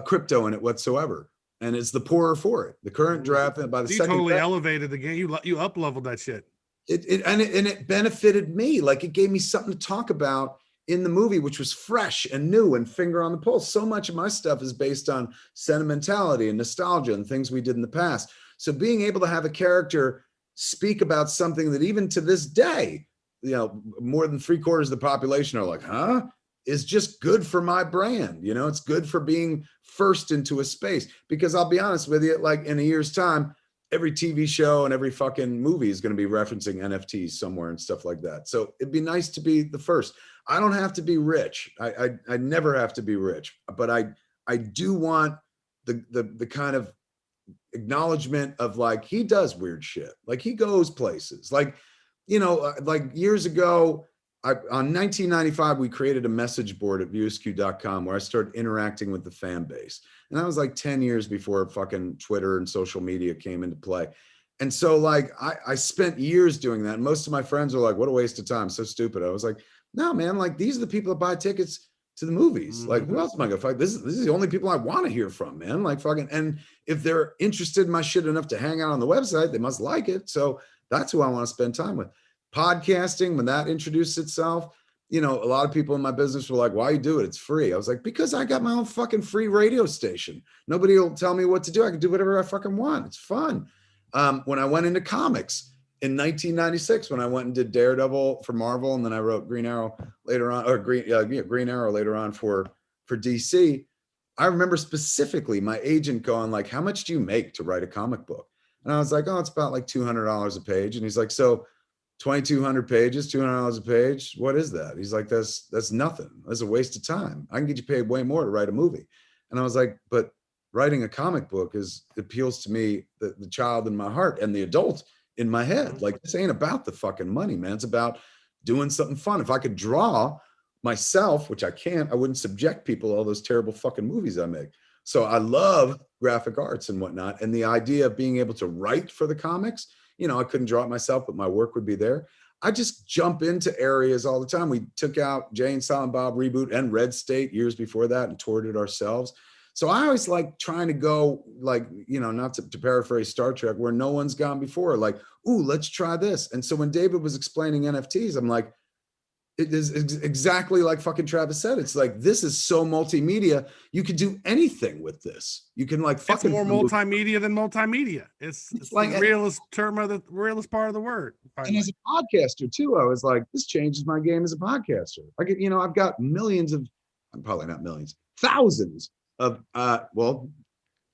crypto in it whatsoever. And it's the poorer for it. The current draft, by the second totally draft, elevated the game. You up leveled that shit. It benefited me. Like, it gave me something to talk about in the movie, which was fresh and new and finger on the pulse. So much of my stuff is based on sentimentality and nostalgia and things we did in the past. So being able to have a character speak about something that even to this day, you know, more than 3/4 of the population are like, huh? Is just good for my brand. You know, it's good for being first into a space. Because I'll be honest with you, like, in a year's time, every TV show and every fucking movie is going to be referencing NFTs somewhere and stuff like that. So it'd be nice to be the first. I don't have to be rich. I never have to be rich, but I do want the kind of acknowledgement of, like, he does weird shit. Like, he goes places. Like, you know, like years ago, on 1995, we created a message board at viewsq.com where I started interacting with the fan base. And that was like 10 years before fucking Twitter and social media came into play. And so, like, I spent years doing that. And most of my friends were like, what a waste of time. So stupid. I was like, no, man, like, these are the people that buy tickets to the movies. Like, who else am I gonna fuck? This is the only people I want to hear from, man. Like, fucking, and if they're interested in my shit enough to hang out on the website, they must like it. So that's who I want to spend time with. Podcasting, when that introduced itself, you know, a lot of people in my business were like, why you do it? It's free. I was like, because I got my own fucking free radio station. Nobody will tell me what to do. I can do whatever I fucking want. It's fun. When I went into comics in 1996, when I went and did Daredevil for Marvel, and then I wrote Green Arrow later on, or Green Arrow later on for DC, I remember specifically my agent going like, how much do you make to write a comic book? And I was like, oh, it's about like $200 a page. And he's like, so 2,200 pages, $200 a page. What is that? He's like, that's nothing. That's a waste of time. I can get you paid way more to write a movie. And I was like, but writing a comic book appeals to me, the child in my heart and the adult in my head. Like, this ain't about the fucking money, man. It's about doing something fun. If I could draw myself, which I can't, I wouldn't subject people to all those terrible fucking movies I make. So I love graphic arts and whatnot. And the idea of being able to write for the comics, you know, I couldn't draw it myself, but my work would be there. I just jump into areas all the time. We took out Jay and Silent Bob Reboot and Red State years before that and toured it ourselves. So I always like trying to go, like, you know, not to paraphrase Star Trek, where no one's gone before, like, ooh, let's try this. And so when David was explaining NFTs, I'm like, it is exactly like fucking Travis said. It's like, this is so multimedia. You could do anything with this. You can like fucking. It's more multimedia than multimedia. It's like the realest term of the realest part of the word. And as a podcaster too, I was like, this changes my game as a podcaster. Like, you know, I've got millions of, probably not millions, thousands of, well,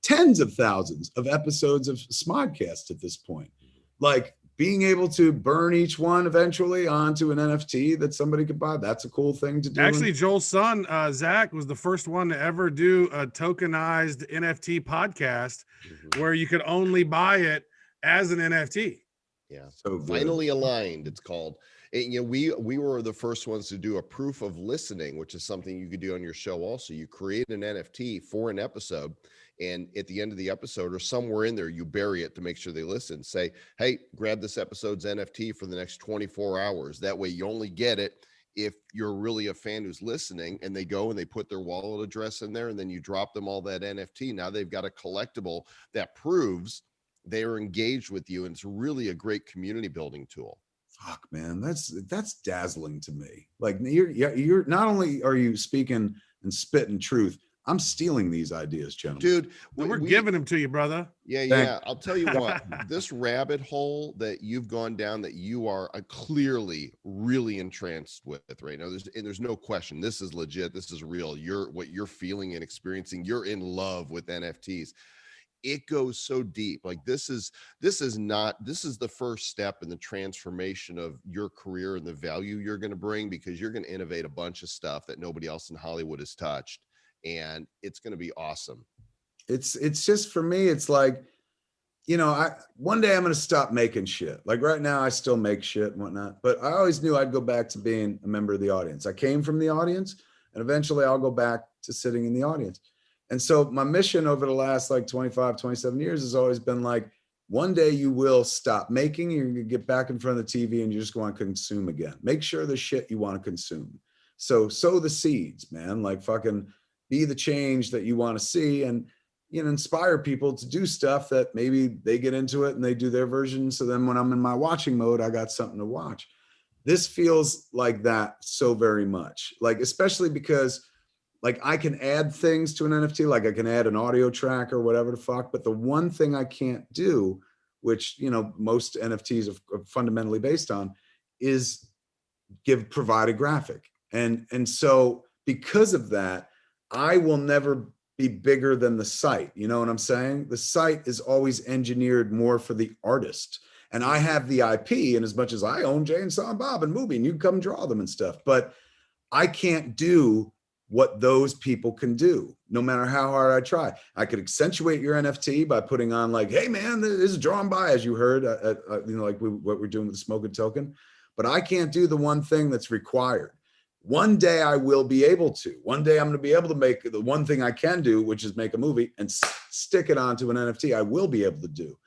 tens of thousands of episodes of Smodcast at this point. Like, being able to burn each one eventually onto an NFT that somebody could buy, that's a cool thing to do. Actually, Joel's son, Zach, was the first one to ever do a tokenized NFT podcast where you could only buy it as an NFT. Yeah. So finally aligned, it's called. And, you know, we were the first ones to do a proof of listening, which is something you could do on your show also. You create an NFT for an episode, and at the end of the episode or somewhere in there, you bury it to make sure they listen. Say, hey, grab this episode's NFT for the next 24 hours. That way you only get it if you're really a fan who's listening, and they go and they put their wallet address in there, and then you drop them all that NFT. Now they've got a collectible that proves they are engaged with you, and it's really a great community building tool. Fuck, man, that's dazzling to me. Like, you're not only are you speaking and spitting truth, I'm stealing these ideas, gentlemen. Dude, we're giving them to you, brother. Yeah. I'll tell you what, this rabbit hole that you've gone down, that you are clearly really entranced with right now. There's no question. This is legit. This is real. What you're feeling and experiencing. You're in love with NFTs. It goes so deep. Like, this is the first step in the transformation of your career and the value you're going to bring, because you're going to innovate a bunch of stuff that nobody else in Hollywood has touched. and it's going to be awesome. It's just, for me, it's like, you know, one day I'm going to stop making shit. Like right now, I still make shit and whatnot, but I always knew I'd go back to being a member of the audience. I came from the audience, and eventually I'll go back to sitting in the audience. And so my mission over the last like 25, 27 years has always been like, one day you will stop making, you're going to get back in front of the TV and you just want to consume again. Make sure the shit you want to consume. So sow the seeds, man, like fucking be the change that you want to see, and, you know, inspire people to do stuff that maybe they get into it and they do their version. So then when I'm in my watching mode, I got something to watch. This feels like that so very much, like, especially because like I can add things to an NFT, like I can add an audio track or whatever the fuck. But the one thing I can't do, which, you know, most NFTs are fundamentally based on, is provide a graphic. And so because of that, I will never be bigger than the site. You know what I'm saying? The site is always engineered more for the artist. And I have the IP, and as much as I own Jay and Silent Bob and Movie, and you come draw them and stuff, but I can't do what those people can do, no matter how hard I try. I could accentuate your NFT by putting on like, hey man, this is drawn by, as you heard, you know, like what we're doing with the Smokin token, but I can't do the one thing that's required. One day I will be able to. One day I'm going to be able to make the one thing I can do, which is make a movie and stick it onto an NFT. I will be able to do.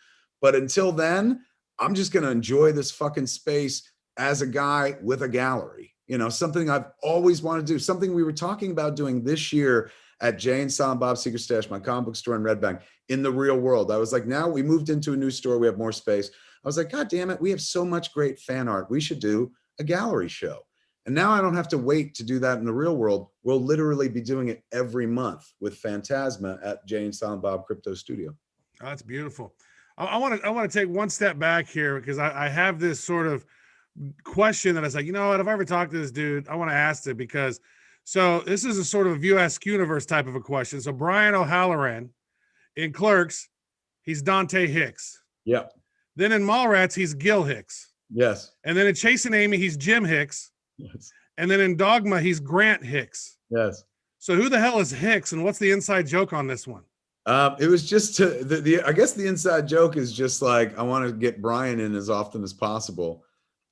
But until then, I'm just going to enjoy this fucking space as a guy with a gallery. You know, something I've always wanted to do, something we were talking about doing this year at Jay and Silent Bob's Secret Stash, my comic book store in Red Bank, in the real world. I was like, now we moved into a new store, we have more space. I was like, God damn it, we have so much great fan art. We should do a gallery show. And now I don't have to wait to do that in the real world. We'll literally be doing it every month with Phantasma at Jay and Silent Bob Crypto Studio. Oh, that's beautiful. I want to take one step back here, because I have this sort of question that I was like, you know what, if I ever talk to this dude, I want to ask it, because so this is a sort of US universe type of a question. So Brian O'Halloran in Clerks, he's Dante Hicks. Yep. Then in Mallrats, he's Gil Hicks. Yes. And then in Chasing Amy, he's Jim Hicks. Yes. And then in Dogma, he's Grant Hicks. Yes. So who the hell is Hicks, and what's the inside joke on this one? It was just I guess the inside joke is just like, I want to get Brian in as often as possible.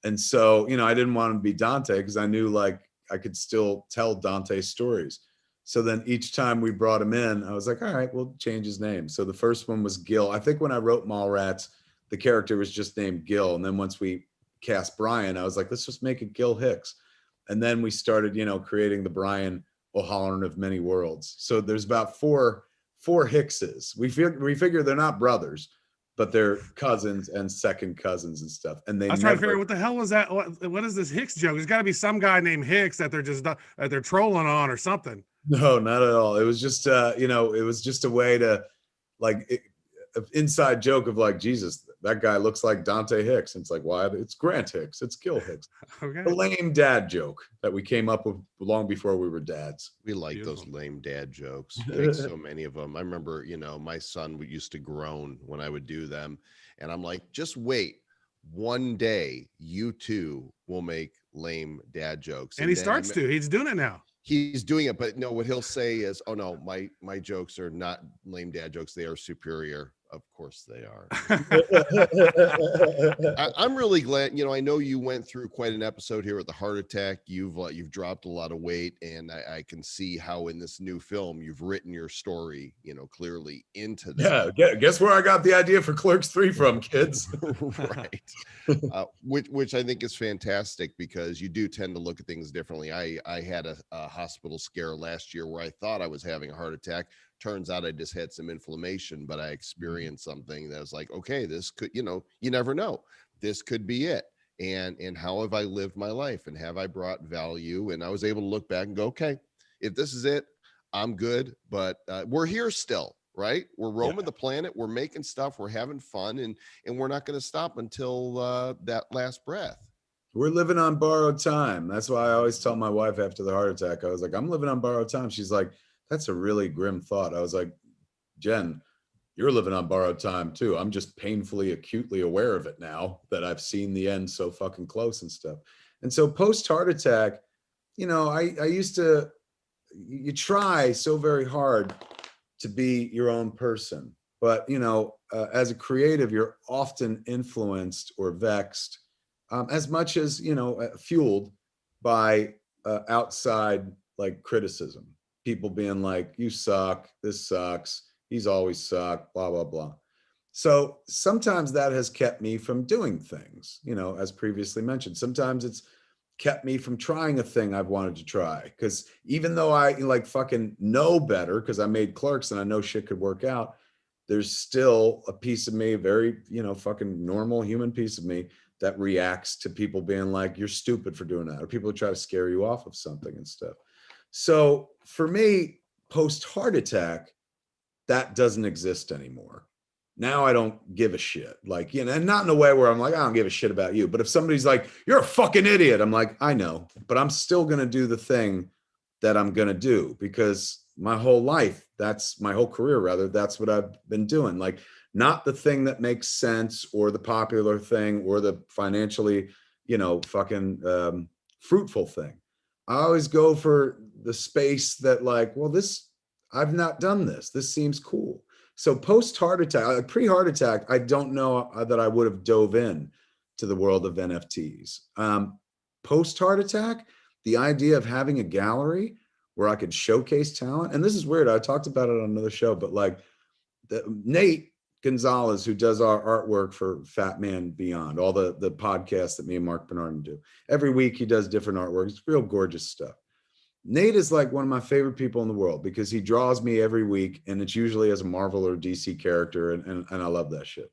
And so, you know, I didn't want him to be Dante, because I knew like I could still tell Dante stories. So then each time we brought him in, I was like, all right, we'll change his name. So the first one was Gil. I think when I wrote Mallrats, the character was just named Gil. And then once we cast Brian, I was like, let's just make it Gil Hicks. And then we started, you know, creating the Brian O'Halloran of many worlds. So there's about four Hickses. We figure they're not brothers, but they're cousins and second cousins and stuff. And they I was trying to figure out what the hell was that? What is this Hicks joke? There's got to be some guy named Hicks that they're trolling on or something. No, not at all. It was just you know, it was just a way to like an inside joke of like, Jesus, that guy looks like Dante Hicks. And it's like, why? It's Grant Hicks. It's Gil Hicks. Okay. A lame dad joke that we came up with long before we were dads. We like those lame dad jokes. Make so many of them. I remember, you know, my son used to groan when I would do them. And I'm like, just wait. One day you too will make lame dad jokes. And he starts to. He's doing it now. He's doing it, but no, what he'll say is, oh no, my jokes are not lame dad jokes. They are superior. Of course they are. I'm really glad, you know, I know you went through quite an episode here with the heart attack. You've dropped a lot of weight, and I can see how in this new film you've written your story, you know, clearly into that. Yeah, guess where I got the idea for Clerks 3 from, kids. Right. Which I think is fantastic, because you do tend to look at things differently. I had a hospital scare last year where I thought I was having a heart attack. Turns out I just had some inflammation, but I experienced something that was like, okay, this could, you know, you never know, this could be it. And how have I lived my life, and have I brought value? And I was able to look back and go, okay, if this is it, I'm good. But we're here still, right? We're roaming the planet. We're making stuff. We're having fun, and we're not going to stop until that last breath. We're living on borrowed time. That's why I always tell my wife after the heart attack, I was like, I'm living on borrowed time. She's like, that's a really grim thought. I was like, Jen, you're living on borrowed time too. I'm just painfully, acutely aware of it now that I've seen the end so fucking close and stuff. And so post heart attack, you know, I used to, you try so very hard to be your own person. But, you know, as a creative, you're often influenced or vexed as much as, you know, fueled by outside like criticism. People being like, you suck, this sucks, he's always sucked, blah, blah, blah. So sometimes that has kept me from doing things, you know, as previously mentioned. Sometimes it's kept me from trying a thing I've wanted to try. Because even though I like fucking know better, because I made Clerks and I know shit could work out, there's still a piece of me, very, you know, fucking normal human piece of me that reacts to people being like, you're stupid for doing that, or people who try to scare you off of something and stuff. So for me, post heart attack, that doesn't exist anymore. Now I don't give a shit. Like, you know, and not in a way where I'm like, I don't give a shit about you. But if somebody's like, you're a fucking idiot, I'm like, I know, but I'm still going to do the thing that I'm going to do, because my whole life, that's my whole career, rather, that's what I've been doing. Like, not the thing that makes sense or the popular thing or the financially, you know, fucking fruitful thing. I always go for the space that like, well, this, I've not done this. This seems cool. So post heart attack, pre heart attack, I don't know that I would have dove in to the world of NFTs. Post heart attack, the idea of having a gallery where I could showcase talent, and this is weird, I talked about it on another show, but like Nate Gonzalez, who does our artwork for Fat Man Beyond, all the podcasts that me and Mark Bernardin do, every week he does different artwork. It's real gorgeous stuff. Nate is like one of my favorite people in the world because he draws me every week, and it's usually as a Marvel or DC character, and I love that shit.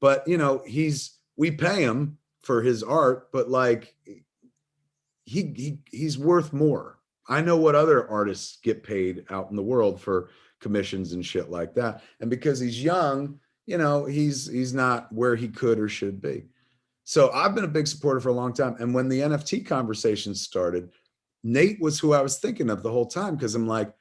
But you know, we pay him for his art, but like he's worth more. I know what other artists get paid out in the world for commissions and shit like that, and because he's young, you know, he's not where he could or should be. So I've been a big supporter for a long time, and when the NFT conversation started, Nate was who I was thinking of the whole time, because I'm like,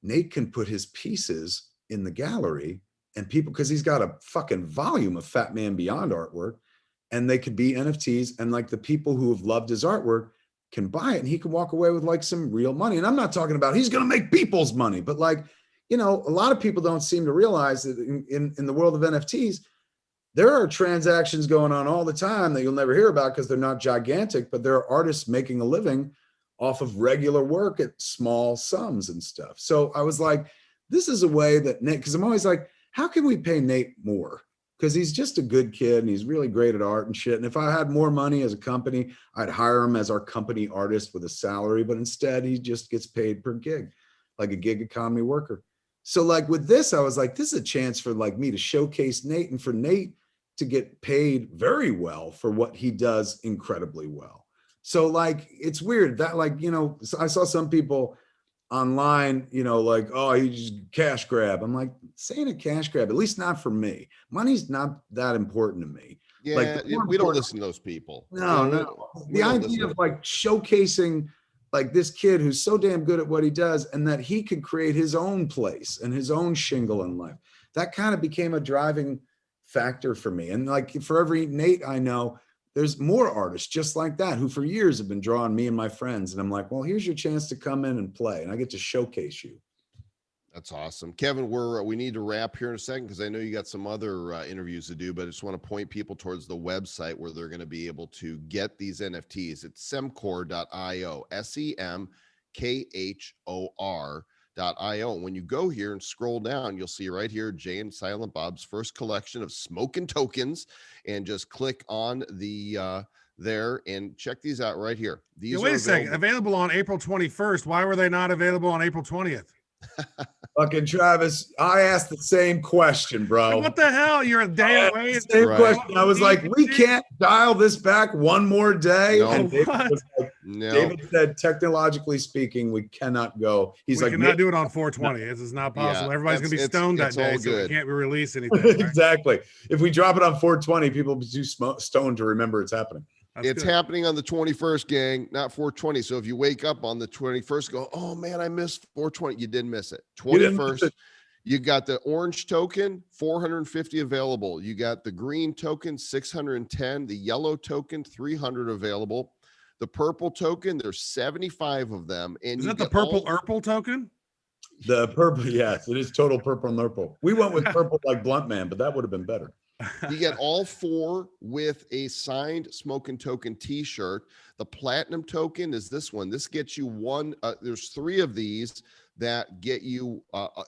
Nate can put his pieces in the gallery and people, because he's got a fucking volume of Fat Man Beyond artwork, and they could be NFTs, and like the people who have loved his artwork can buy it, and he can walk away with like some real money. And I'm not talking about he's going to make people's money, but like, you know, a lot of people don't seem to realize that in the world of NFTs, there are transactions going on all the time that you'll never hear about because they're not gigantic, but there are artists making a living off of regular work at small sums and stuff. So I was like, this is a way that Nate, because I'm always like, how can we pay Nate more? Because he's just a good kid and he's really great at art and shit. And if I had more money as a company, I'd hire him as our company artist with a salary, but instead he just gets paid per gig, like a gig economy worker. So like with this, I was like, this is a chance for like me to showcase Nate and for Nate to get paid very well for what he does incredibly well. So like, it's weird that like, you know, I saw some people online, you know, like, oh, he just cash grab. I'm like, saying a cash grab, at least not for me. Money's not that important to me. Yeah, like, we don't listen to those people. No. The idea of like showcasing like this kid who's so damn good at what he does, and that he could create his own place and his own shingle in life, that kind of became a driving factor for me. And like for every Nate I know, there's more artists just like that who for years have been drawing me and my friends. And I'm like, well, here's your chance to come in and play, and I get to showcase you. That's awesome. Kevin, we need to wrap here in a second because I know you got some other interviews to do, but I just want to point people towards the website where they're going to be able to get these NFTs. It's semkhor.io, SEMKHOR.io. And when you go here and scroll down, you'll see right here, Jay and Silent Bob's first collection of Smokin tokens, and just click on the there and check these out right here. These wait a second, available on April 21st. Why were they not available on April 20th? Fucking Travis, I asked the same question, bro. Like, what the hell? You're a day away. Same question. I was like, we can't dial this back one more day. No. And David was like, No. David said, technologically speaking, we cannot go. He's we like, cannot do it on 420. This is not possible. Yeah, Everybody's gonna be stoned that day, so we can't release anything. Right? Exactly. If we drop it on 420, people will be too stoned to remember it's happening. It's happening on the 21st, gang, not 420. So if you wake up on the 21st, go, oh man, I missed 420. You didn't miss it. 21st, you got the orange token, 450 available. You got the green token, 610. The yellow token, 300 available. The purple token, there's 75 of them. And Is you that the get purple all- Urple token? The purple, yes, it is total purple and purple. We went with purple like Blunt Man, but that would have been better. You get all 4 with a signed Smokin token t-shirt. The platinum token is this one. This gets you one. There's 3 of these that get you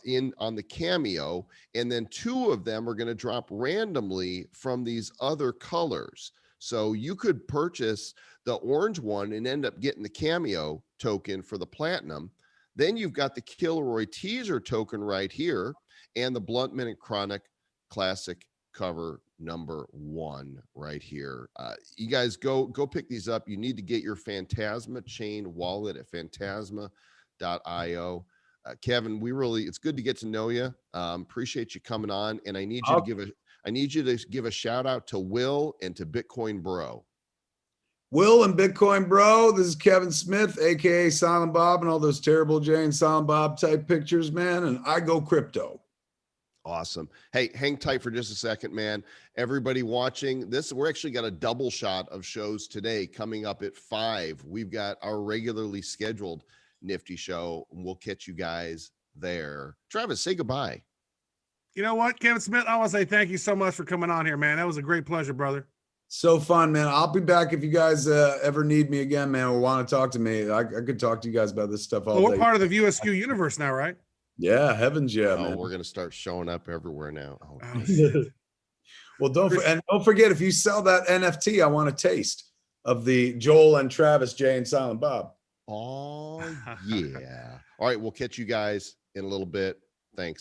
in on the CAMEO, and then 2 of them are going to drop randomly from these other colors. So you could purchase the orange one and end up getting the CAMEO token for the platinum. Then you've got the Kilroy teaser token right here and the Bluntman and Chronic Classic cover number 1 right here. You guys go pick these up. You need to get your Phantasma chain wallet at phantasma.io. Kevin, it's good to get to know you. Appreciate you coming on, and I need you to give a shout out to Will and to Bitcoin Bro. Will and Bitcoin Bro, this is Kevin Smith, aka Silent Bob, and all those terrible Jay and Silent Bob type pictures, man. And I go crypto. Awesome. Hey, hang tight for just a second, man. Everybody watching this, we're actually got a double shot of shows today coming up at 5. We've got our regularly scheduled Nifty Show, and we'll catch you guys there. Travis, say goodbye. You know what, Kevin Smith? I want to say thank you so much for coming on here, man. That was a great pleasure, brother. So fun, man. I'll be back if you guys ever need me again, man, or want to talk to me. I could talk to you guys about this stuff all Well, day. we're part of the VSQ universe now, right? Yeah, heavens, yeah, Oh, man. we're gonna start showing up everywhere now. Oh, Well, don't forget, if you sell that NFT, I want a taste of the Joel and Travis, Jay and Silent Bob. oh yeah. All right, we'll catch you guys in a little bit. Thanks.